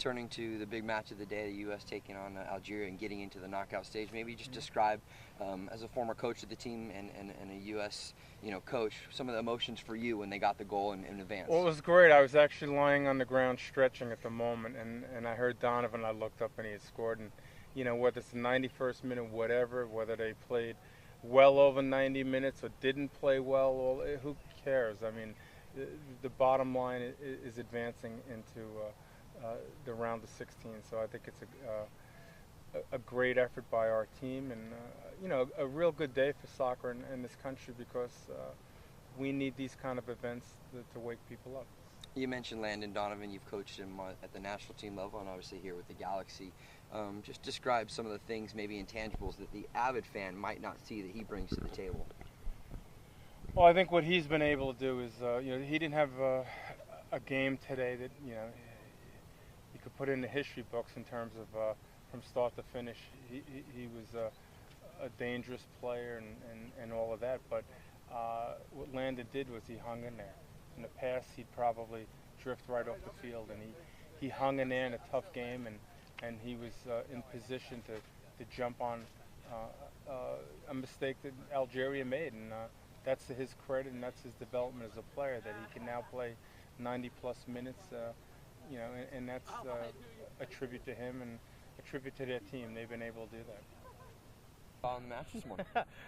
turning to the big match of the day, the U.S. taking on Algeria and getting into the knockout stage, maybe just describe, as a former coach of the team and a U.S. Coach, some of the emotions for you when they got the goal in advance. Well, it was great. I was actually lying on the ground stretching at the moment, and I heard Donovan. I looked up and he had scored. And whether it's the 91st minute, whether they played well over 90 minutes or didn't play well, who cares? I mean, the bottom line is advancing into the round of 16. So I think it's a great effort by our team, and a real good day for soccer in this country, because we need these kind of events to wake people up. You mentioned Landon Donovan. You've coached him at the national team level and obviously here with the Galaxy. Just describe some of the things, maybe intangibles, that the avid fan might not see that he brings to the table. Well, I think what he's been able to do is, he didn't have a game today that you could put in the history books in terms of from start to finish. He was a dangerous player and all of that, but what Landon did was he hung in there. In the past, he'd probably drift right off the field, and he hung in there in a tough game, and he was in position to jump on a mistake that Algeria made, and that's to his credit, and that's his development as a player, that he can now play 90-plus minutes, and that's a tribute to him and a tribute to their team. They've been able to do that. On the match this morning.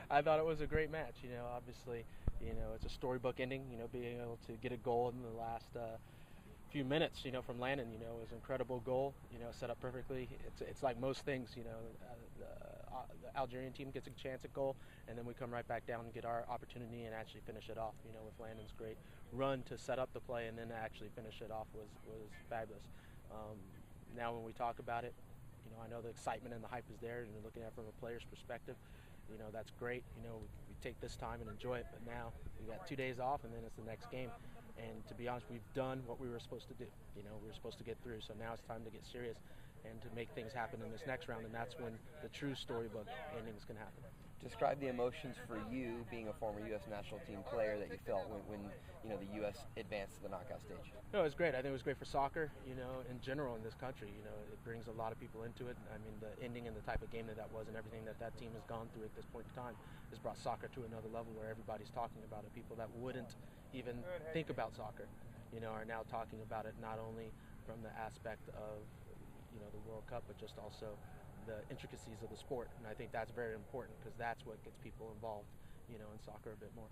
I thought it was a great match. Obviously, it's a storybook ending. Being able to get a goal in the last few minutes, from Landon, it was an incredible goal. Set up perfectly. It's like most things. The Algerian team gets a chance at goal, and then we come right back down and get our opportunity and actually finish it off. With Landon's great run to set up the play and then actually finish it off was fabulous. Now when we talk about it, I know the excitement and the hype is there, and you're looking at it from a player's perspective. That's great. We take this time and enjoy it, but now we got 2 days off, and then it's the next game. And to be honest, we've done what we were supposed to do. We were supposed to get through, so now it's time to get serious and to make things happen in this next round, and that's when the true storybook endings can happen. Describe the emotions for you, being a former U.S. national team player, that you felt when the U.S. advanced to the knockout stage. No, it was great. I think it was great for soccer, in general in this country. It brings a lot of people into it. I mean, the ending and the type of game that was and everything that team has gone through at this point in time has brought soccer to another level where everybody's talking about it. People that wouldn't even think about soccer, are now talking about it, not only from the aspect of, the World Cup, but just also the intricacies of the sport. And I think that's very important, because that's what gets people involved, in soccer a bit more.